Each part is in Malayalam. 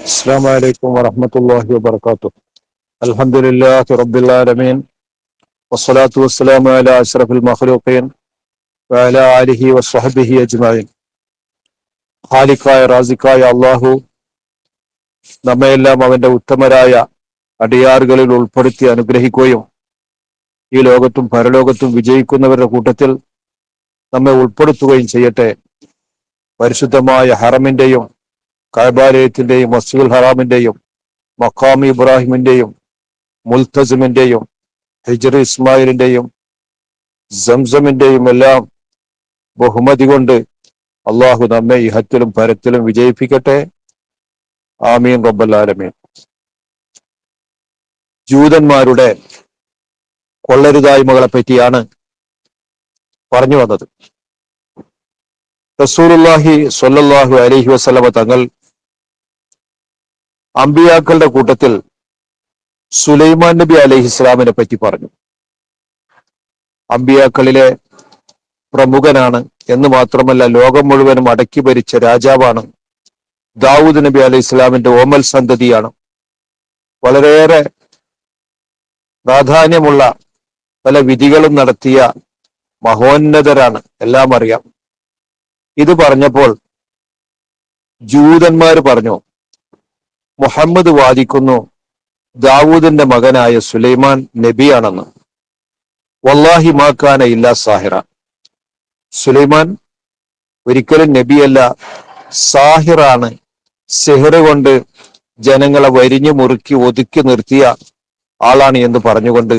السلام عليكم ورحمة الله وبركاته. الحمد لله رب العالمين والصلاة والسلام على أشرف المخلوقين وعلى آله وصحبه أجمعين. ഖാലിഖായ റാസിഖായ അള്ളാഹു നമ്മയെല്ലാം അവന്റെ ഉത്തമരായ അടിയാറുകളിൽ ഉൾപ്പെടുത്തി അനുഗ്രഹിക്കുകയും ഈ ലോകത്തും പരലോകത്തും വിജയിക്കുന്നവരുടെ കൂട്ടത്തിൽ നമ്മെ ഉൾപ്പെടുത്തുകയും ചെയ്യട്ടെ. പരിശുദ്ധമായ ഹറമിന്റെയും കഅബാലയത്തിന്റെയും മസ്ജിദുൽ ഹറാമിന്റെയും മഖാം ഇബ്രാഹിമിന്റെയും മുൽത്തസിമിന്റെയും ഹിജ്ർ ഇസ്മായിലിന്റെയും സംസമിന്റെയും എല്ലാം ബഹുമതി കൊണ്ട് അള്ളാഹു നമ്മെ ഇഹത്തിലും പരത്തിലും വിജയിപ്പിക്കട്ടെ. ആമീൻ റബ്ബൽ ആലമീൻ. ജൂതന്മാരുടെ കൊള്ളരുതായ്മകളെ പറ്റിയാണ് പറഞ്ഞു വന്നത്. റസൂലുള്ളാഹി സ്വല്ലല്ലാഹു അലൈഹി വസല്ലമ തങ്ങൾ അമ്പിയാക്കളുടെ കൂട്ടത്തിൽ സുലൈമാൻ നബി അലൈഹിസ്സലാമിനെ പറ്റി പറഞ്ഞു. അമ്പിയാക്കളിലെ പ്രമുഖനാണ് എന്ന് മാത്രമല്ല, ലോകം മുഴുവനും അടക്കി ഭരിച്ച രാജാവാണ്. ദാവൂദ് നബി അലൈഹി ഇസ്ലാമിന്റെ ഓമൽ സന്തതിയാണ്. വളരെയേറെ പ്രാധാന്യമുള്ള പല വിധികളും നടത്തിയ മഹോന്നതരാണ്, എല്ലാം അറിയാം. ഇത് പറഞ്ഞപ്പോൾ ജൂതന്മാർ പറഞ്ഞു, മുഹമ്മദ് വാദിക്കുന്നു ദാവൂദിന്റെ മകനായ സുലൈമാൻ നബിയാണെന്ന്. വല്ലാഹി മാ കാന ഇല്ലാ സാഹിറ. സുലൈമാൻ ഒരിക്കലും നബിയല്ല, സാഹിറാണ്. സിഹർ കൊണ്ട് ജനങ്ങളെ വരിഞ്ഞു മുറുക്കി ഒതുക്കി നിർത്തിയ ആളാണ് എന്ന് പറഞ്ഞുകൊണ്ട്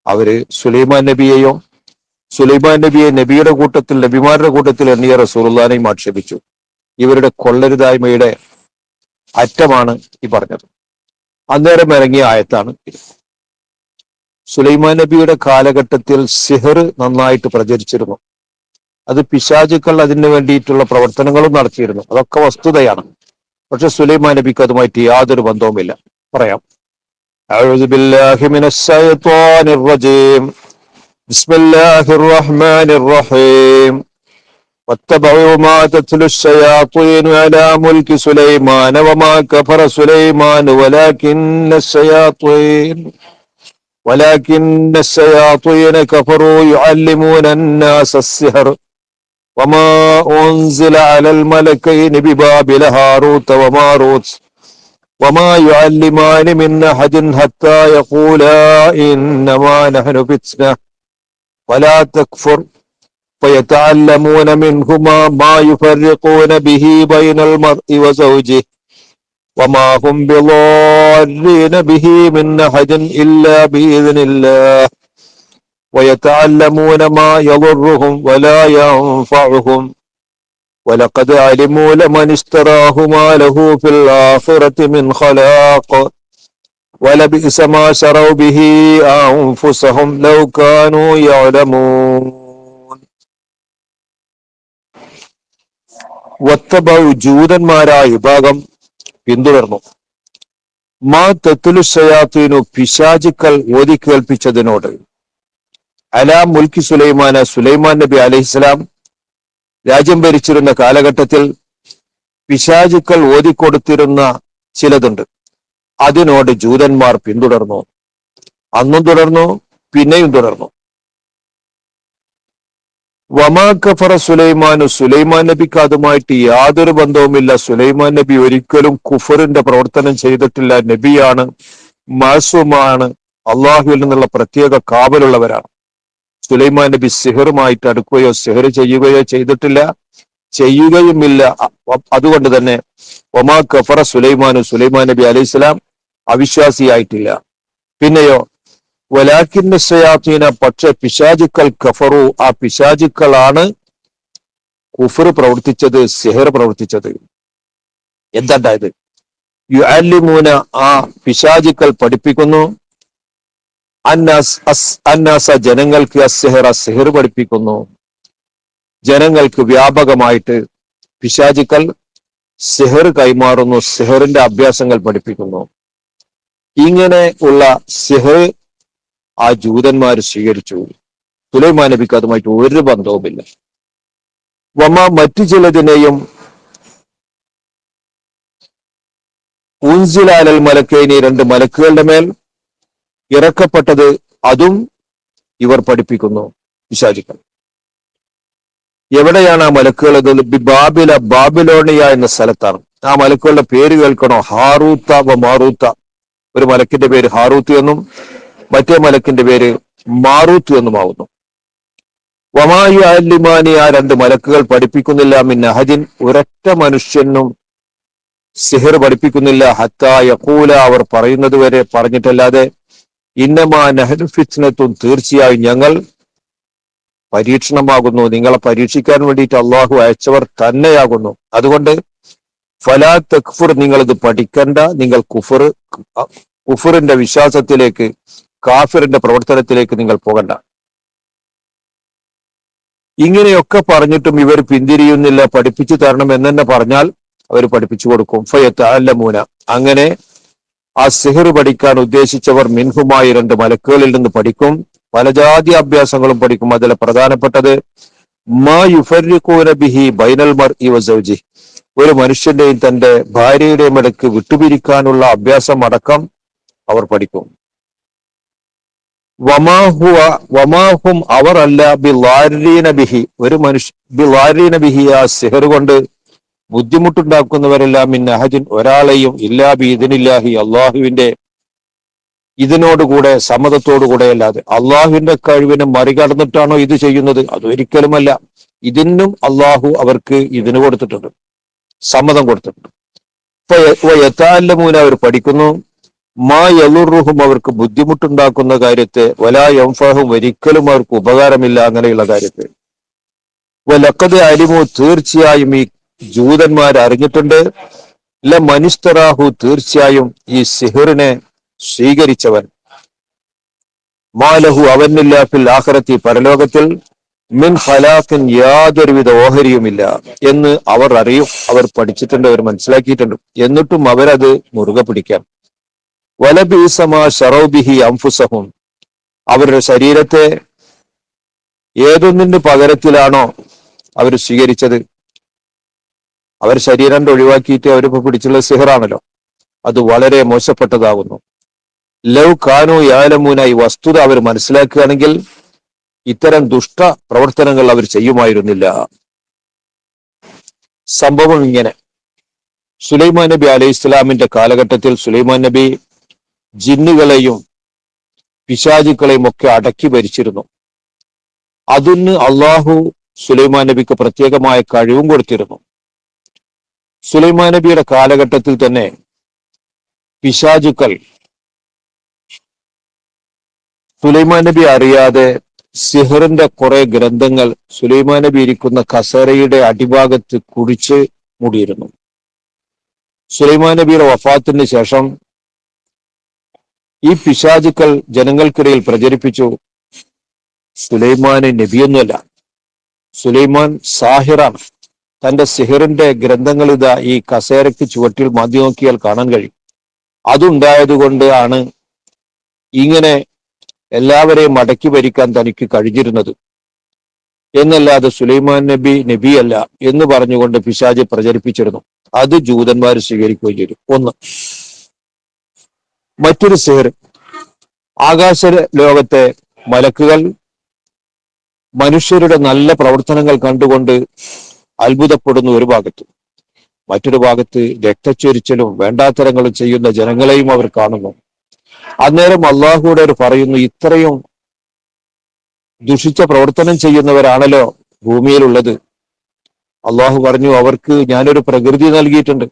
അവര് സുലൈമാൻ നബിയെ നബിയുടെ കൂട്ടത്തിൽ, നബിമാരുടെ കൂട്ടത്തിൽ എണ്ണിയ റസൂലുള്ളാഹിനെയും ആക്ഷേപിച്ചു. ഇവരുടെ കൊള്ളരുതായ്മയുടെ അറ്റമാണ് ഈ പറഞ്ഞത്. അന്നേരം ഇറങ്ങിയ ആയത്താണ് ഇത്. സുലൈമാൻ നബിയുടെ കാലഘട്ടത്തിൽ സിഹർ നന്നായിട്ട് പ്രചരിച്ചിരുന്നു. അത് പിശാചുക്കൾ അതിനു വേണ്ടിയിട്ടുള്ള പ്രവർത്തനങ്ങളും നടത്തിയിരുന്നു. അതൊക്കെ വസ്തുതയാണ്. പക്ഷെ സുലൈമാൻ നബിക്ക് അതുമായിട്ട് യാതൊരു ബന്ധവുമില്ല. പറയാം. അഊദു ബില്ലാഹി മിനശ് ശൈത്വാനിർ റജീം. ബിസ്മില്ലാഹിർ റഹ്മാനിർ റഹീം. വത്തബഉ മാ തത്ലു الشياطين على ملك سليمان وما كفر سليمان ولكن الشياطين كفروا يعلمون الناس السحر وما أنزل على الملكين ببابل هاروت وماروت وما يعلمان من أحد حتى يقولا إنما نحن فتنة ولا تكفر فيتعلمون منهما ما يفرقون به بين المرء وزوجه وما هم بضارين به من أحد إلا بإذن الله ويتعلمون ما يضرهم ولا ينفعهم ولقد علموا لمن اشتراه ما له في الآخرة من خلاق ولبئس ما شروا به أنفسهم لو كانوا يعلمون. വത്തബഉ, ജൂതന്മാരായ വിഭാഗം പിന്തുടർന്നു. മാ തത്ലു ശയാത്തീനു, പിശാചുക്കൾ ഓതി കേൾപ്പിച്ചതിനോട്. അലാ മുൽക്കി സുലൈമാന, സുലൈമാൻ നബി അലൈഹിസ്സലാം രാജ്യം ഭരിച്ചിരുന്ന കാലഘട്ടത്തിൽ പിശാചുക്കൾ ഓതിക്കൊടുത്തിരുന്ന ചിലതുണ്ട്. അതിനോട് ജൂതന്മാർ പിന്തുടർന്നു. അന്നും തുടർന്നു, പിന്നെയും തുടർന്നു. വമാ കഫറ സുലൈമാനു, സുലൈമാൻ നബിക്ക് അതുമായിട്ട് യാതൊരു ബന്ധവുമില്ല. സുലൈമാൻ നബി ഒരിക്കലും കുഫറിന്റെ പ്രവർത്തനം ചെയ്തിട്ടില്ല. നബിയാണ്, മാസൂമാണ്, അള്ളാഹുവിൽ നിന്നുള്ള പ്രത്യേക കാവലുള്ളവരാണ്. സുലൈമാൻ നബി സിഹറുമായിട്ട് അടുക്കുകയോ സിഹർ ചെയ്യുകയോ ചെയ്തിട്ടില്ല, ചെയ്യുകയുമില്ല. അതുകൊണ്ട് തന്നെ വമാ കഫറ സുലൈമാനു, സുലൈമാൻ നബി അലൈഹിസ്സലാം അവിശ്വാസിയായിട്ടില്ല. പിന്നെയോ വലാകിന്ന ശയാത്തീന, പക്ഷെ പിശാചുക്കൾ കഫറു, ആ പിശാചുക്കളാണ് കുഫർ പ്രവർത്തിച്ചത്, സിഹർ പ്രവർത്തിച്ചത്. എന്താണ്ടായത്? യുഅല്ലിമൂന, ആ പിശാചുക്കൾ പഠിപ്പിക്കുന്നു, അന്നാസ ജനങ്ങൾക്ക്, അസ്സിഹറ, സിഹർ പഠിപ്പിക്കുന്നു. ജനങ്ങൾക്ക് വ്യാപകമായിട്ട് പിശാചുക്കൾ സിഹർ കൈമാറുന്നു, സിഹറിന്റെ അഭ്യാസങ്ങൾ പഠിപ്പിക്കുന്നു. ഇങ്ങനെ ഉള്ള സിഹർ ആ ജൂതന്മാർ സ്വീകരിച്ചു. സുലൈമാൻ നബിക്ക് അതുമായിട്ട് ഒരു ബന്ധവുമില്ല. വമ, മറ്റു ചിലതിനെയും ഉൻസിലാലൽ മലക്കൈനി, രണ്ട് മലക്കുകളുടെ മേൽ ഇറക്കപ്പെട്ടത്, അതും ഇവർ പഠിപ്പിക്കുന്നു പിശാചുക്കൾ. എവിടെയാണ് ആ മലക്കുകൾ? ബാബിലോണിയ എന്ന സ്ഥലത്താണ്. ആ മലക്കുകളുടെ പേര് കേൾക്കണോ? ഹാറൂത്ത വ മാറൂത്ത. ഒരു മലക്കിന്റെ പേര് ഹാറൂത്ത് എന്നും മറ്റേ മലക്കിന്റെ പേര് മാറൂത്ത് എന്നുമാവുന്നു. വമായു അല്ലിമാനി, ആ രണ്ട് മലക്കുകൾ പഠിപ്പിക്കുന്നില്ല മിൻ അഹദിൻ, ഒരൊറ്റ മനുഷ്യനും സിഹർ പഠിപ്പിക്കുന്നില്ല. ഹത്താ യഖൂല, അവർ പറയുന്നത് വരെ, പറഞ്ഞിട്ടല്ലാതെ, ഇന്നമാ നഹ്നു ഫിത്നത്തുൻ, തീർച്ചയായും ഞങ്ങൾ പരീക്ഷണമാകുന്നു, നിങ്ങളെ പരീക്ഷിക്കാൻ വേണ്ടിയിട്ട് അള്ളാഹു അയച്ചവർ തന്നെയാകുന്നു. അതുകൊണ്ട് ഫലാ തക്ഫുർ, നിങ്ങളിത് പഠിക്കണ്ട, നിങ്ങൾ കുഫറിന്റെ വിശ്വാസത്തിലേക്ക്, കാഫിറിന്റെ പ്രവർത്തനത്തിലേക്ക് നിങ്ങൾ പോകണ്ട. ഇങ്ങനെയൊക്കെ പറഞ്ഞിട്ടും ഇവർ പിന്തിരിയുന്നില്ല. പഠിപ്പിച്ചു തരണം എന്നെ പറഞ്ഞാൽ അവർ പഠിപ്പിച്ചു കൊടുക്കും. ഫയതഅല്ലമൂന, അങ്ങനെ ആ സിഹർ പഠിക്കാൻ ഉദ്ദേശിച്ചവർ മിൻഹുമായി, രണ്ട് മലക്കുകളിൽ നിന്ന് പഠിക്കും. പല ജാതി അഭ്യാസങ്ങളും പഠിക്കും. അതിൽ പ്രധാനപ്പെട്ടത് മാ യുഫർരിഖൂന ബിഹി ബൈനൽ മർഇ വസൗജി, ഒരു മനുഷ്യന്റെയും തന്റെ ഭാര്യയുടെയും ഇടയ്ക്ക് വിട്ടുപിരിക്കാനുള്ള അഭ്യാസം അടക്കം അവർ പഠിക്കും. വമാഹും, അവർ അല്ല, ബിളാരീന ബിഹി, ഒരു ബിളാരീന ബിഹി, ആ സിഹർ കൊണ്ട് ബുദ്ധിമുട്ടുണ്ടാക്കുന്നവരല്ല, മിൻ അഹദിൻ, ഒരാളെയും, ഇല്ലാ ബിഇദ്നില്ലാഹി, അള്ളാഹുവിന്റെ ഇതിനോടുകൂടെ, സമ്മതത്തോടുകൂടെ അല്ലാതെ. അള്ളാഹുവിന്റെ കഴിവിനെ മറികടന്നിട്ടാണോ ഇത് ചെയ്യുന്നത്? അതൊരിക്കലുമല്ല. ഇതിനും അള്ളാഹു അവർക്ക് ഇതിന് കൊടുത്തിട്ടുണ്ട്, സമ്മതം കൊടുത്തിട്ടുണ്ട്. യതഅല്ലമൂന, അവർ പഠിക്കുന്നു. മാ യളുറുഹും, അവർക്ക് ബുദ്ധിമുട്ടുണ്ടാക്കുന്ന കാര്യത്തെ, വലാ യൻഫഉഹും, ഒരിക്കലും അവർക്ക് ഉപകാരമില്ല, അങ്ങനെയുള്ള കാര്യത്തെ. വലഖദ് അലിമു, തീർച്ചയായും ഈ ജൂതന്മാർ അറിഞ്ഞിട്ടുണ്ട്, ലമനിസ്തറാഹു, തീർച്ചയായും ഈ സിഹറിനെ സ്വീകരിച്ചവൻ, മാലഹു, അവനില്ല, ഫിൽ ആഖിറത്തി, പരലോകത്തിൽ, മിൻ ഖലാഖിൻ, യാതൊരുവിധ ഓഹരിയുമില്ല എന്ന് അവർ അറിയും. അവർ പഠിച്ചിട്ടുണ്ട്, അവർ മനസ്സിലാക്കിയിട്ടുണ്ട്. എന്നിട്ടും അവരത് മുറുകെ പിടിക്കാൻ. വലബിഇസ മാ ശറൗ ബിഹി അൻഫുസഹും, അവരുടെ ശരീരത്തെ ഏതൊന്നിന്റെ പകരത്തിലാണോ അവർ സ്വീകരിച്ചത്, അവർ ശരീരം ഒഴിവാക്കിയിട്ട് അവരിപ്പോ പിടിച്ചുള്ള സിഹറാണല്ലോ, അത് വളരെ മോശപ്പെട്ടതാകുന്നു. ലൗ കാനു യഅലമൂന, ഈ വസ്തുത അവർ മനസ്സിലാക്കുകയാണെങ്കിൽ ഇത്തരം ദുഷ്ട പ്രവർത്തനങ്ങൾ അവർ ചെയ്യുമായിരുന്നില്ല. സംഭവം ഇങ്ങനെ: സുലൈമാൻ നബി അലൈഹി ഇസ്ലാമിന്റെ കാലഘട്ടത്തിൽ സുലൈമാൻ നബി ജിന്നുകളെയും പിശാചുക്കളെയും ഒക്കെ അടക്കി ഭരിച്ചിരുന്നു. അതിന് അള്ളാഹു സുലൈമാൻ നബിക്ക് പ്രത്യേകമായ കഴിവും കൊടുത്തിരുന്നു. സുലൈമാൻ നബിയുടെ കാലഘട്ടത്തിൽ തന്നെ പിശാചുക്കൾ സുലൈമാൻ നബി അറിയാതെ സിഹറിന്റെ കുറെ ഗ്രന്ഥങ്ങൾ സുലൈമാൻ നബി ഇരിക്കുന്ന കസേരയുടെ അടിഭാഗത്ത് കുടിച്ച് മൂടിയിരുന്നു. സുലൈമാൻ നബിയുടെ വഫാത്തിന് ശേഷം ഈ പിശാചുക്കൾ ജനങ്ങൾക്കിടയിൽ പ്രചരിപ്പിച്ചു, സുലൈമാൻ നബിയൊന്നുമല്ല, സുലൈമാൻ സാഹിറാണ്. തന്റെ സിഹറിന്റെ ഗ്രന്ഥങ്ങൾ ഇതാ ഈ കസേരയ്ക്ക് ചുവട്ടിൽ മാറ്റി നോക്കിയാൽ കാണാൻ കഴിയും. അതുണ്ടായതുകൊണ്ട് ആണ് ഇങ്ങനെ എല്ലാവരെയും അടക്കി ഭരിക്കാൻ തനിക്ക് കഴിഞ്ഞിരുന്നത് എന്നല്ലാതെ സുലൈമാൻ നബി നബിയല്ല എന്ന് പറഞ്ഞുകൊണ്ട് പിശാച് പ്രചരിപ്പിച്ചിരുന്നു. അത് ജൂതന്മാർ സ്വീകരിക്കുകയും ചെയ്തു. ഒന്ന്. മറ്റൊരു സിഹർ, ആകാശ ലോകത്തെ മലക്കുകൾ മനുഷ്യരുടെ നല്ല പ്രവർത്തനങ്ങൾ കണ്ടുകൊണ്ട് അത്ഭുതപ്പെടുന്നു ഒരു ഭാഗത്ത്. മറ്റൊരു ഭാഗത്ത് രക്തച്ചൊരിച്ചിലും വേണ്ടാത്തരങ്ങളും ചെയ്യുന്ന ജനങ്ങളെയും അവർ കാണുന്നു. അന്നേരം അള്ളാഹുവിടെ പറയുന്നു, ഇത്രയും ദുഷിച്ച പ്രവർത്തനം ചെയ്യുന്നവരാണല്ലോ ഭൂമിയിലുള്ളത്. അള്ളാഹു പറഞ്ഞു, അവർക്ക് ഞാനൊരു പ്രകൃതി നൽകിയിട്ടുണ്ട്.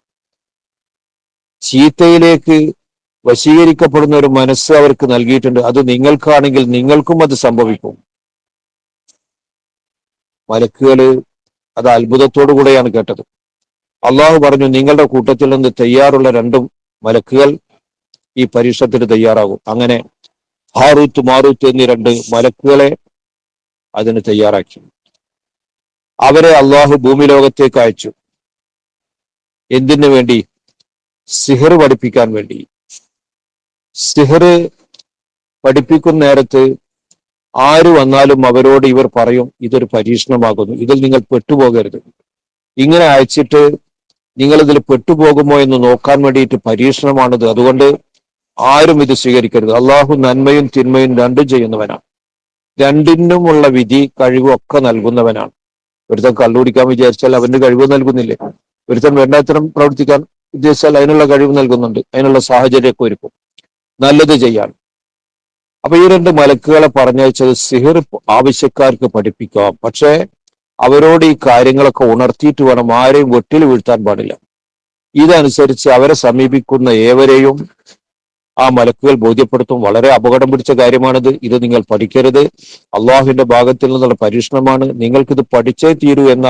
ചീത്തയിലേക്ക് വശീകരിക്കപ്പെടുന്ന ഒരു മനസ്സ് അവർക്ക് നൽകിയിട്ടുണ്ട്. അത് നിങ്ങൾക്കാണെങ്കിൽ നിങ്ങൾക്കും അത് സംഭവിക്കും. മലക്കുകള് അത് അത്ഭുതത്തോടു കൂടെയാണ് കേട്ടത്. അള്ളാഹു പറഞ്ഞു, നിങ്ങളുടെ കൂട്ടത്തിൽ നിന്ന് തയ്യാറുള്ള രണ്ടും മലക്കുകൾ ഈ പരീക്ഷണത്തിന് തയ്യാറാകും. അങ്ങനെ ഹാറൂത്ത് മാറൂത്ത് എന്നീ രണ്ട് മലക്കുകളെ അതിന് തയ്യാറാക്കി. അവരെ അള്ളാഹു ഭൂമി ലോകത്തേക്ക് അയച്ചു. എന്തിനു വേണ്ടി? സിഹർ പഠിപ്പിക്കാൻ വേണ്ടി. സിഹർ പഠിപ്പിക്കുന്ന നേരത്ത് ആര് വന്നാലും അവരോട് ഇവർ പറയും, ഇതൊരു പരീക്ഷണമാകുന്നു, ഇതിൽ നിങ്ങൾ പെട്ടുപോകരുത്. ഇങ്ങനെ അയച്ചിട്ട് നിങ്ങൾ ഇതിൽ പെട്ടുപോകുമോ എന്ന് നോക്കാൻ വേണ്ടിയിട്ട് പരീക്ഷണമാണിത്. അതുകൊണ്ട് ആരും ഇത് സ്വീകരിക്കരുത്. അള്ളാഹു നന്മയും തിന്മയും രണ്ടും ചെയ്യുന്നവനാണ്. രണ്ടിനുമുള്ള വിധി കഴിവും ഒക്കെ നൽകുന്നവനാണ്. ഒരുത്തൻ കള്ളുപിടിക്കാൻ വിചാരിച്ചാൽ അവന്റെ കഴിവ് നൽകുന്നില്ലേ? ഒരുത്തൻ വേണ്ടാത്തരം പ്രവർത്തിക്കാൻ ഉദ്ദേശിച്ചാൽ അതിനുള്ള കഴിവ് നൽകുന്നുണ്ട്, അതിനുള്ള സാഹചര്യമൊക്കെ ഒരുക്കും നല്ലത് ചെയ്യാൻ. അപ്പൊ ഈ രണ്ട് മലക്കുകളെ പറഞ്ഞയച്ചത് സിഹിർ ആവശ്യക്കാർക്ക് പഠിപ്പിക്കാം, പക്ഷേ അവരോട് ഈ കാര്യങ്ങളൊക്കെ ഉണർത്തിയിട്ട് വേണം. ആരെയും വെട്ടിൽ വീഴ്ത്താൻ പാടില്ല. ഇതനുസരിച്ച് അവരെ സമീപിക്കുന്ന ഏവരെയും ആ മലക്കുകൾ ബോധ്യപ്പെടുത്തും. വളരെ അപകടം പിടിച്ച കാര്യമാണിത്. ഇത് നിങ്ങൾ പഠിക്കരുത്. അള്ളാഹുവിന്റെ ഭാഗത്തിൽ നിന്നുള്ള പരീക്ഷണമാണ്. നിങ്ങൾക്കിത് പഠിച്ചേ തീരൂ എന്ന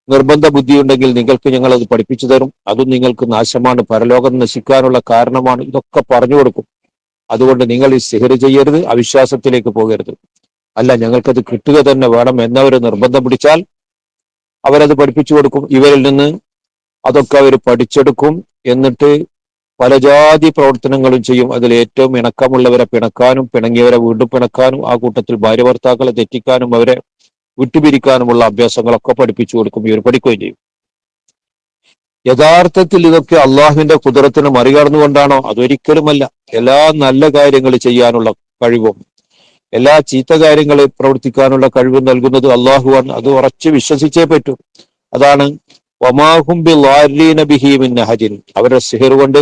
നിർബന്ധ ബുദ്ധിയുണ്ടെങ്കിൽ നിങ്ങൾക്ക് ഞങ്ങൾ അത് പഠിപ്പിച്ചു തരും. അതും നിങ്ങൾക്ക് നാശമാണ്, പരലോകം നശിക്കാനുള്ള കാരണമാണ്. ഇതൊക്കെ പറഞ്ഞു കൊടുക്കും. അതുകൊണ്ട് നിങ്ങൾ ഈ സിഹിർ ചെയ്യരുത്, അവിശ്വാസത്തിലേക്ക് പോകരുത്. അല്ല, ഞങ്ങൾക്കത് കിട്ടുക തന്നെ വേണം എന്നവർ നിർബന്ധം പിടിച്ചാൽ അവരത് പഠിപ്പിച്ചു കൊടുക്കും. ഇവരിൽ നിന്ന് അതൊക്കെ അവർ പഠിച്ചെടുക്കും. എന്നിട്ട് പല ജാതി പ്രവർത്തനങ്ങളും ചെയ്യും. അതിൽ ഏറ്റവും ഇണക്കമുള്ളവരെ പിണക്കാനും പിണങ്ങിയവരെ വീണ്ടും പിണക്കാനും, ആ കൂട്ടത്തിൽ ഭാര്യ ഭർത്താക്കളെ തെറ്റിക്കാനും അവരെ വിട്ടുപിരിക്കാനുമുള്ള അഭ്യാസങ്ങളൊക്കെ പഠിപ്പിച്ചു കൊടുക്കും. ഇവർ പഠിക്കുകയും ചെയ്യും. യഥാർത്ഥത്തിൽ ഇതൊക്കെ അള്ളാഹുവിന്റെ കുദറത്തിന് മറികടന്നുകൊണ്ടാണോ? അതൊരിക്കലുമല്ല. എല്ലാ നല്ല കാര്യങ്ങൾ ചെയ്യാനുള്ള കഴിവും എല്ലാ ചീത്ത കാര്യങ്ങൾ പ്രവർത്തിക്കാനുള്ള കഴിവും നൽകുന്നത് അള്ളാഹുവാണ്. അത് ഉറച്ച് വിശ്വസിച്ചേ പറ്റൂ. അതാണ് വമാഹും ബിളാരിന ബിഹി മിൻ അഹദിൻ. അവരുടെ സിഹിർ കൊണ്ട്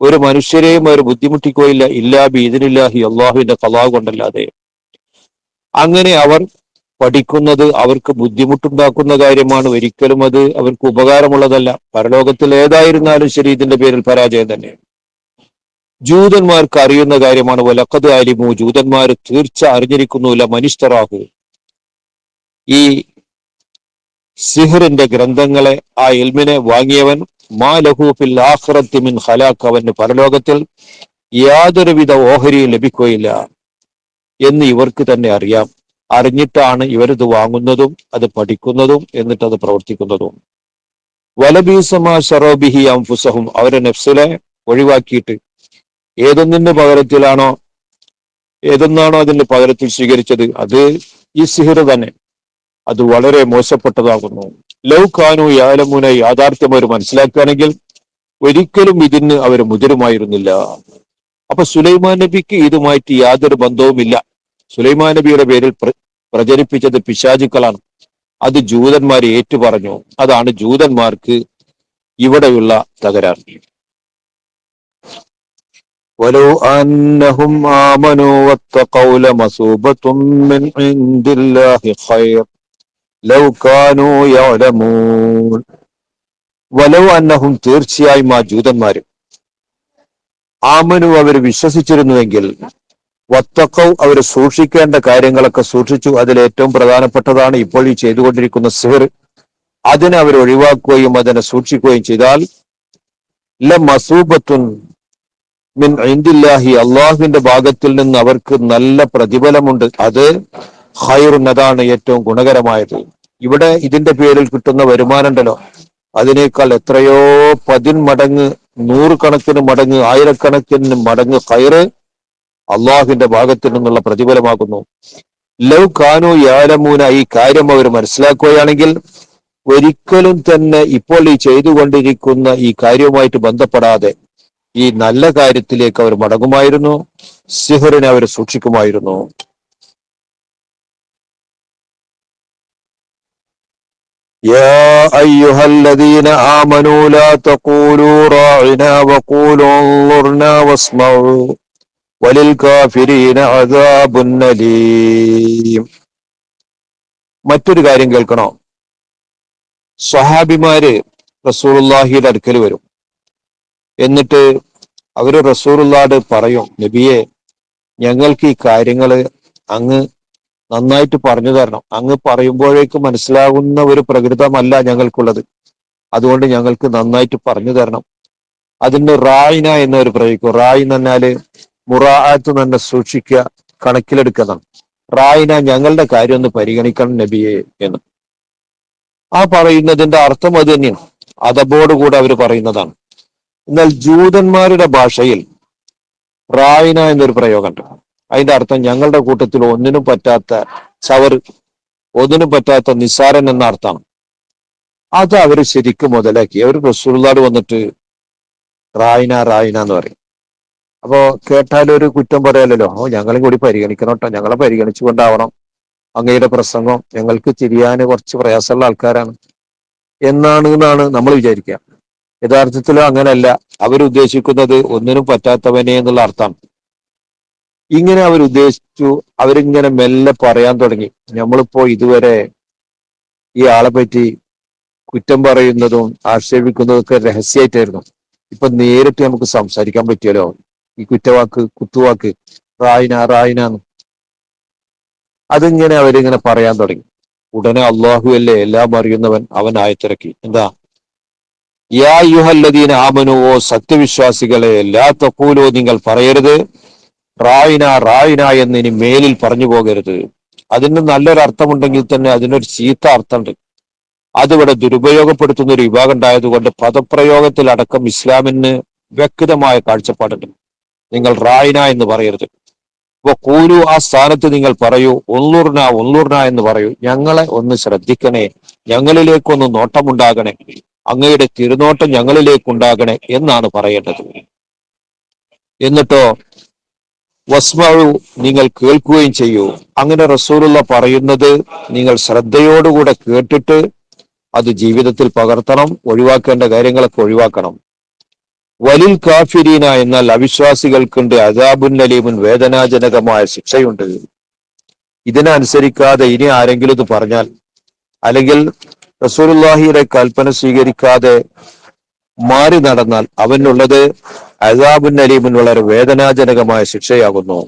ഒരു മനുഷ്യരെയും അവർ ബുദ്ധിമുട്ടിക്കുകയില്ല, ഇല്ലാ ബിഇദ്നില്ലാഹി, അള്ളാഹുവിന്റെ ഖളാ കൊണ്ടല്ലാതെ. അങ്ങനെ അവർ പഠിക്കുന്നത് അവർക്ക് ബുദ്ധിമുട്ടുണ്ടാക്കുന്ന കാര്യമാണ്. ഒരിക്കലും അത് അവർക്ക് ഉപകാരമുള്ളതല്ല. പരലോകത്തിൽ ഏതായിരുന്നാലും ശരി, ഇതിന്റെ പേരിൽ പരാജയം തന്നെ. ജൂതന്മാർക്ക് അറിയുന്ന കാര്യമാണ്. വലഖദ് അലിമു, ജൂതന്മാർ തീർച്ച അറിഞ്ഞിരിക്കുന്നില്ല. മനിഷ്തറാഹു, ഈ സിഹറിന്റെ ഗ്രന്ഥങ്ങളെ, ആ ഇൽമിനെ വാങ്ങിയവൻ, മാ ലഹു ഫിൽ ആഖിറത്തി മിൻ ഖലാഖ്, അവന് പരലോകത്തിൽ യാതൊരുവിധ ഓഹരിയും ലഭിക്കുകയില്ല എന്ന് ഇവർക്ക് തന്നെ അറിയാം. അറിഞ്ഞിട്ടാണ് ഇവരിത് വാങ്ങുന്നതും അത് പഠിക്കുന്നതും എന്നിട്ട് അത് പ്രവർത്തിക്കുന്നതും. വലബീസമാ ശറോബിഹി അൻഫുസഹും, അവരെ നഫ്സിലെ ഒഴിവാക്കിയിട്ട് ഏതൊന്നാണോ അതിന്റെ പകരത്തിൽ സ്വീകരിച്ചത്, അത് ഈ സിഹിർ തന്നെ, അത് വളരെ മോശപ്പെട്ടതാകുന്നു. ലൗ കാനു യഅലമൂന, യാഥാർത്ഥ്യം അവർ മനസ്സിലാക്കുകയാണെങ്കിൽ ഒരിക്കലും ഇതിന് അവർ മുതിരുമായിരുന്നില്ല. അപ്പൊ സുലൈമാൻ നബിക്ക് ഇതുമായിട്ട് യാതൊരു ബന്ധവുമില്ല. സുലൈമാൻ നബിയുടെ പേരിൽ പ്രചരിപ്പിച്ചത് പിശാചുക്കളാണ്. അത് ജൂതന്മാർ ഏറ്റുപറഞ്ഞു. അതാണ് ജൂതന്മാർക്ക് ഇവിടെയുള്ള തകരാർ. വലൗ അന്നഹും ആമനൂ വത്തഖൗ ലമസൂബത്തും മിൻ ഇൻദില്ലാഹി ഖൈർ ലൗ കാനൂ യഅലമൂൻ. വലൗ അന്നഹും, തീർച്ചയായും ആ ജൂതന്മാര്, ആമനു, അവർ വിശ്വസിച്ചിരുന്നുവെങ്കിൽ, വത്തഖൗ, അവർ സൂക്ഷിക്കേണ്ട കാര്യങ്ങളൊക്കെ സൂക്ഷിച്ചു. അതിൽ ഏറ്റവും പ്രധാനപ്പെട്ടതാണ് ഇപ്പോൾ ഈ ചെയ്തുകൊണ്ടിരിക്കുന്ന സിഹർ. അതിനെ അവർ ഒഴിവാക്കുകയും അതിനെ സൂക്ഷിക്കുകയും ചെയ്താൽ, ലമസൂബത്തുൻ മിൻ ഇൻദില്ലാഹി, അള്ളാഹുവിന്റെ ഭാഗത്തിൽ നിന്ന് അവർക്ക് നല്ല പ്രതിഫലമുണ്ട്. അത് ഖൈറുൻ, അതാണ് ഏറ്റവും ഗുണകരമായത്. ഇവിടെ ഇതിന്റെ പേരിൽ കിട്ടുന്ന വരുമാനം ഉണ്ടല്ലോ, അതിനേക്കാൾ എത്രയോ 10 മടങ്ങ്, 100 കണക്കിന് മടങ്ങ്, 1000കണക്കിന് മടങ്ങ് ഖൈറ് അള്ളാഹുവിന്റെ ഭാഗത്തിൽ നിന്നുള്ള പ്രതിഫലമാകുന്നു. ലൗ കാനു യഅലമൂന, ഈ കാര്യം അവർ മനസ്സിലാക്കുകയാണെങ്കിൽ ഒരിക്കലും തന്നെ ഇപ്പോൾ ഈ ചെയ്തുകൊണ്ടിരിക്കുന്ന ഈ കാര്യവുമായിട്ട് ബന്ധപ്പെടാതെ ഈ നല്ല കാര്യത്തിലേക്ക് അവർ മടങ്ങുമായിരുന്നു. സിഹറിനെ അവർ സൂക്ഷിക്കുമായിരുന്നു. യാ അയ്യുഹല്ലദീന ആമനൂ ലാ തഖൂലൂ റാഇനാ വഖൂലൂ ഉൻളുർനാ വസ്മഊ വലിൽ കാഫിരീന അദാബുൻ അലീം. മറ്റൊരു കാര്യം കേൾക്കണോ? സ്വഹാബിമാര് റസൂലുള്ളാഹിയുടെ അടുക്കൽ വരും. എന്നിട്ട് അവര് റസൂലുള്ളാഹിയോട് പറയും, നബിയെ, ഞങ്ങൾക്ക് ഈ കാര്യങ്ങള് അങ്ങ് നന്നായിട്ട് പറഞ്ഞു തരണം. അങ്ങ് പറയുമ്പോഴേക്ക് മനസ്സിലാകുന്ന ഒരു പ്രകൃതമല്ല ഞങ്ങൾക്കുള്ളത്. അതുകൊണ്ട് ഞങ്ങൾക്ക് നന്നായിട്ട് പറഞ്ഞു തരണം. അതിന് റായിന എന്നൊരു പ്രയോഗിക്കും. റായി എന്ന് പറഞ്ഞാല് മുറാഅത്ത് തന്നെ, സൂക്ഷിക്കുക, കണക്കിലെടുക്കുന്നതാണ്. റായിന, ഞങ്ങളുടെ കാര്യം ഒന്ന് പരിഗണിക്കണം നബിയെ എന്ന്. ആ പറയുന്നതിന്റെ അർത്ഥം അത് തന്നെയാണ്. അതബോടുകൂടെ അവർ പറയുന്നതാണ്. എന്നാൽ ജൂതന്മാരുടെ ഭാഷയിൽ റായിന എന്നൊരു പ്രയോഗമുണ്ട്. അതിന്റെ അർത്ഥം ഞങ്ങളുടെ കൂട്ടത്തിൽ ഒന്നിനും പറ്റാത്ത ചവറ്, ഒന്നിനും പറ്റാത്ത നിസ്സാരൻ എന്ന അർത്ഥമാണ്. അത് അവര് ശരിക്കും മുതലാക്കി. അവർ റസൂലുള്ളാഹി വന്നിട്ട് റായിന റായിന എന്ന് പറയും. അപ്പോ കേട്ടാലൊരു കുറ്റം പറയാലല്ലോ, ഞങ്ങളെ കൂടി പരിഗണിക്കണം കേട്ടോ, ഞങ്ങളെ പരിഗണിച്ചുകൊണ്ടാവണം അങ്ങയുടെ പ്രസംഗം, ഞങ്ങൾക്ക് തിരിയാന് കുറച്ച് പ്രയാസമുള്ള ആൾക്കാരാണ് എന്നാണ് നമ്മൾ വിചാരിക്കുക. യഥാർത്ഥത്തിൽ അങ്ങനല്ല. അവരുദ്ദേശിക്കുന്നത് ഒന്നിനും പറ്റാത്തവനെ എന്നുള്ള അർത്ഥം. ഇങ്ങനെ അവരുദ്ദേശിച്ചു. അവരിങ്ങനെ മെല്ലെ പറയാൻ തുടങ്ങി. നമ്മളിപ്പോ ഇതുവരെ ഈ ആളെ പറ്റി കുറ്റം പറയുന്നതും ആക്ഷേപിക്കുന്നതും ഒക്കെ രഹസ്യമായിട്ടായിരുന്നു. ഇപ്പൊ നേരിട്ട് നമുക്ക് സംസാരിക്കാൻ പറ്റിയല്ലോ. ഈ കുത്തുവാക്ക് റായിന റായിന അതിങ്ങനെ അവരിങ്ങനെ പറയാൻ തുടങ്ങി. ഉടനെ അള്ളാഹു അല്ലേ എല്ലാം അറിയുന്നവൻ, അവൻ ആയത്തിറക്കി. എന്താ? യാ യുഹല്ലദീന ആമനു, ഓ സത്യവിശ്വാസികളെ, ലാ തഖൂലു, നിങ്ങൾ പറയരുത് റായിന റായിന എന്ന് ഇനി മേലിൽ പറഞ്ഞു പോകരുത്. അതിന് നല്ലൊരു അർത്ഥമുണ്ടെങ്കിൽ തന്നെ അതിനൊരു ചീത്ത അർത്ഥമുണ്ട്. അതിവിടെ ദുരുപയോഗപ്പെടുത്തുന്ന ഒരു വിഭാഗം ഉണ്ടായതുകൊണ്ട് പദപ്രയോഗത്തിൽ അടക്കം ഇസ്ലാമിന് വ്യക്തമായ കാഴ്ചപ്പാടുണ്ട്. നിങ്ങൾ റായിന എന്ന് പറയരുത്. അപ്പൊ കൂലു, ആ സ്ഥാനത്ത് നിങ്ങൾ പറയൂ ഒന്നൂർന ഒന്നൂർന എന്ന് പറയൂ, ഞങ്ങളെ ഒന്ന് ശ്രദ്ധിക്കണേ, ഞങ്ങളിലേക്കൊന്ന് നോട്ടമുണ്ടാകണേ, അങ്ങയുടെ തിരുനോട്ടം ഞങ്ങളിലേക്കുണ്ടാകണേ എന്നാണ് പറയേണ്ടത്. എന്നിട്ടോ വസ്മഉ, നിങ്ങൾ കേൾക്കുകയും ചെയ്യൂ. അങ്ങനെ റസൂലുള്ള പറയുന്നത് നിങ്ങൾ ശ്രദ്ധയോടുകൂടെ കേട്ടിട്ട് അത് ജീവിതത്തിൽ പകർത്തണം. ഒഴിവാക്കേണ്ട കാര്യങ്ങളൊക്കെ ഒഴിവാക്കണം. വലിൽ കാഫിരീന, എന്നാൽ അവിശ്വാസികൾക്കുണ്ട് അദാബുൻ അലീമുൻ, വേദനാജനകമായ ശിക്ഷയുണ്ട്. ഇതിനനുസരിക്കാതെ ഇനി ആരെങ്കിലും ഇത് പറഞ്ഞാൽ, അല്ലെങ്കിൽ റസൂലുള്ളാഹിയുടെ കൽപ്പന സ്വീകരിക്കാതെ മാറി നടന്നാൽ അവനുള്ളത് അദാബുൻ അലീമുൻ, വളരെ വേദനാജനകമായ ശിക്ഷയാകുന്നു.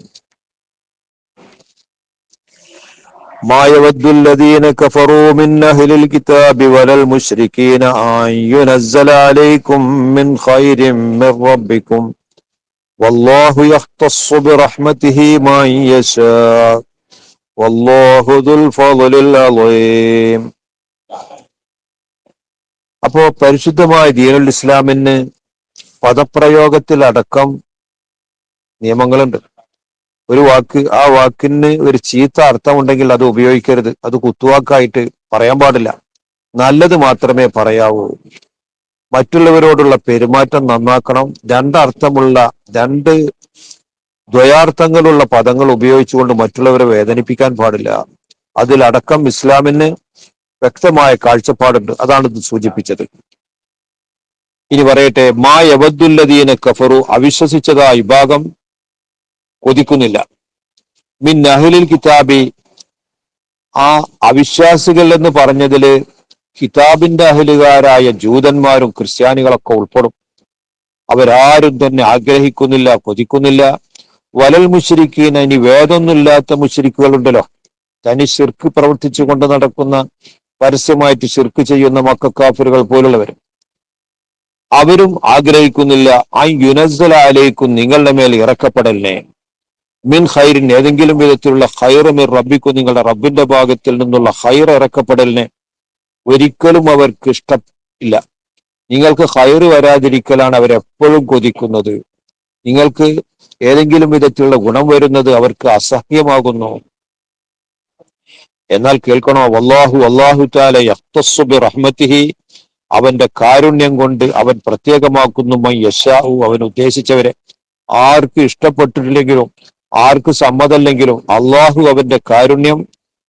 മാ യവദ്ദുല്ലദീന കഫറൂ മിൻ അഹ്ലിൽ കിതാബി വലൽ മുശ്രികീന അൻ യുനസ്സല അലൈക്കും മിൻ ഖൈരിൻ മിർ റബ്ബിക്കും വല്ലാഹു യഖ്തസ്സു ബിറഹ്മതിഹി മൻ യശാ വല്ലാഹു ദുൽ ഫളലിൽ അളീം. അപ്പോ പരിശുദ്ധമായ ദീനുൽ ഇസ്ലാമിന് പദപ്രയോഗത്തിൽ അടക്കം നിയമങ്ങളുണ്ട്. ഒരു വാക്ക്, ആ വാക്കിന് ഒരു ചീത്ത അർത്ഥമുണ്ടെങ്കിൽ അത് ഉപയോഗിക്കരുത്. അത് കുത്തുവാക്കായിട്ട് പറയാൻ പാടില്ല. നല്ലത് മാത്രമേ പറയാവൂ. മറ്റുള്ളവരോടുള്ള പെരുമാറ്റം നന്നാക്കണം. രണ്ട് ദ്വയാർത്ഥങ്ങളുള്ള പദങ്ങൾ ഉപയോഗിച്ചുകൊണ്ട് മറ്റുള്ളവരെ വേദനിപ്പിക്കാൻ പാടില്ല. അതിലടക്കം ഇസ്ലാമിന് വ്യക്തമായ കാഴ്ചപ്പാടുണ്ട്. അതാണ് ഇത് സൂചിപ്പിച്ചത്. ഇനി പറയട്ടെ, മാ യവദ്ദുല്ലദീന കഫറു, അവിശ്വസിച്ചതായ വിഭാഗം കൊതിക്കുന്നില്ല. മിൻ അഹ്ലിൽ കിതാബി, ആ അവിശ്വാസികൾ എന്ന് പറഞ്ഞതില് കിതാബിന്റെ അഹ്ലുകാരായ ജൂതന്മാരും ക്രിസ്ത്യാനികളൊക്കെ ഉൾപ്പെടും. അവരാരും തന്നെ ആഗ്രഹിക്കുന്നില്ല, കൊതിക്കുന്നില്ല. വലൽ മുശ്രിക്കീന, ഇനി വേദമൊന്നുമില്ലാത്ത മുശ്രിക്കുകളുണ്ടല്ലോ, തനി ശിർക്ക് പ്രവർത്തിച്ചു കൊണ്ട് നടക്കുന്ന, പരസ്യമായിട്ട് ശിർക്ക് ചെയ്യുന്ന മക്കക്കാഫിറുകൾ പോലുള്ളവർ, അവരും ആഗ്രഹിക്കുന്നില്ല അൻ യുനസ്സല അലൈക്കും, നിങ്ങളുടെ മേൽ ഇറക്കപ്പെടലിനെ, മിൻ ഖൈറിൻ, ഏതെങ്കിലും വിധത്തിലുള്ള ഖൈർ, മിർ റബ്ബിക്കും, നിങ്ങളുടെ റബ്ബിന്റെ ഭാഗത്തിൽ നിന്നുള്ള ഖൈർ ഇറക്കപ്പെടലിനെ ഒരിക്കലും അവർക്ക് ഇഷ്ടമില്ല. നിങ്ങൾക്ക് ഖൈർ വരാതിരിക്കലാണ് അവരെപ്പോഴും കൊതിക്കുന്നത്. നിങ്ങൾക്ക് ഏതെങ്കിലും വിധത്തിലുള്ള ഗുണം വരുന്നത് അവർക്ക് അസഹ്യമാകുന്നു. എന്നാൽ കേൾക്കണോ, അല്ലാഹു തആല യഖ്തസ്സു ബിറഹ്മതിഹി, അവന്റെ കാരുണ്യം കൊണ്ട് അവൻ പ്രത്യേകമാക്കുന്നു മൻ യശാഉ, അവൻ ഉദ്ദേശിച്ചവരെ. ആർക്ക് ഇഷ്ടപ്പെട്ടിട്ടില്ലെങ്കിലും ആർക്ക് സമ്മതമല്ലെങ്കിലും അള്ളാഹു അവന്റെ കാരുണ്യം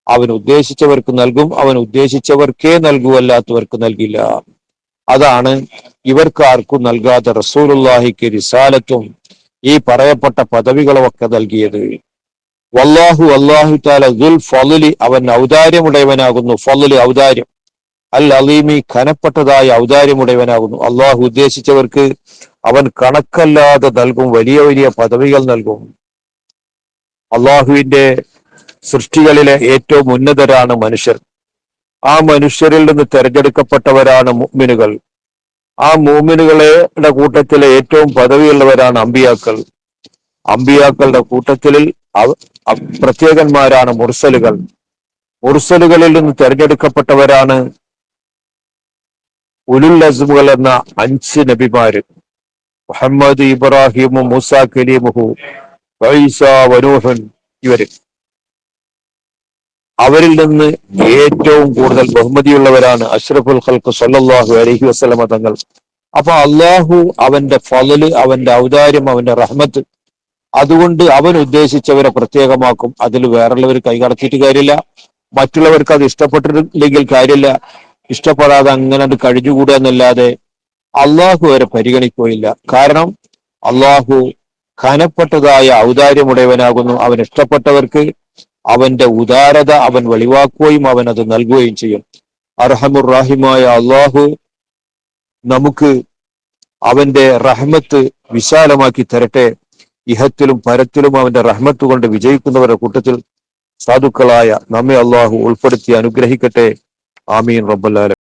അവൻ ഉദ്ദേശിച്ചവർക്ക് നൽകും. അവൻ ഉദ്ദേശിച്ചവർക്കേ നൽകൂ, അല്ലാത്തവർക്ക് നൽകില്ല. അതാണ് ഇവർക്ക് ആർക്കും നൽകാതെ റസൂലുള്ളാഹിക്ക് റിസാലത്തും ഈ പറയപ്പെട്ട പദവികളും ഒക്കെ നൽകിയത്. അല്ലാഹു തആല ദുൽ ഫളലി, അവൻ ഔദാര്യമുടയവനാകുന്നു. ഫളല്, ഔദാര്യം. അൽ അലീമി, ഖനപ്പെട്ടതായ ഔദാര്യമുടയവനാകുന്നു. അള്ളാഹു ഉദ്ദേശിച്ചവർക്ക് അവൻ കണക്കല്ലാതെ നൽകും, വലിയ വലിയ പദവികൾ നൽകും. അള്ളാഹുവിന്റെ സൃഷ്ടികളിലെ ഏറ്റവും ഉന്നതരാണ് മനുഷ്യർ. ആ മനുഷ്യരിൽ നിന്ന് തെരഞ്ഞെടുക്കപ്പെട്ടവരാണ് മുഅ്മിനുകൾ. ആ മുഅ്മിനുകളുടെ കൂട്ടത്തിലെ ഏറ്റവും പദവിയുള്ളവരാണ് അമ്പിയാക്കൾ. അമ്പിയാക്കളുടെ കൂട്ടത്തിൽ പ്രത്യേകന്മാരാണ് മുർസലുകൾ. മുർസലുകളിൽ നിന്ന് തെരഞ്ഞെടുക്കപ്പെട്ടവരാണ് ഉലുൽ അസ്മുകൾ എന്ന 5 നബിമാര്. മുഹമ്മദ്, ഇബ്രാഹിം, മൂസ കലീമുഹു, ഈസ വനൂഹൻ, ഇവര്. അവരിൽ നിന്ന് ഏറ്റവും കൂടുതൽ ബഹുമതിയുള്ളവരാണ് അഷ്റഫുൽ ഖൽഖ് സല്ലല്ലാഹു അലൈഹി വസല്ലമ തങ്ങൾ. അപ്പൊ അള്ളാഹു അവന്റെ ഫളല്, അവന്റെ ഔദാര്യം, അവന്റെ റഹ്മത്ത്, അതുകൊണ്ട് അവൻ ഉദ്ദേശിച്ചവരെ പ്രത്യേകമാക്കും. അതിൽ വേറുള്ളവർ കൈകടത്തിയിട്ട് കാര്യമില്ല, മറ്റുള്ളവർക്ക് അത് ഇഷ്ടപ്പെട്ടിട്ടില്ലെങ്കിൽ കാര്യമില്ല. ഇഷ്ടപ്പെടാതെ അങ്ങനെ അത് കഴിഞ്ഞുകൂടുക എന്നല്ലാതെ അള്ളാഹു അവരെ പരിഗണിക്കുകയില്ല. കാരണം അള്ളാഹു ഖനപ്പെട്ടതായ ഔദാര്യമുടയവനാകുന്നു. അവൻ ഇഷ്ടപ്പെട്ടവർക്ക് അവന്റെ ഉദാരത അവൻ വെളിവാക്കുകയും അവൻ അത് നൽകുകയും ചെയ്യും. അർഹമുർ റാഹിമായ അള്ളാഹു നമുക്ക് അവന്റെ റഹ്മത്ത് വിശാലമാക്കി തരട്ടെ. ഇഹത്തിലും പരത്തിലും അവന്റെ റഹ്മത്ത് കൊണ്ട് വിജയിക്കുന്നവരുടെ കൂട്ടത്തിൽ സാധുക്കളായ നമ്മെ അള്ളാഹു ഉൾപ്പെടുത്തി അനുഗ്രഹിക്കട്ടെ. ആമീൻ റബ്ബൽ ആലമീൻ.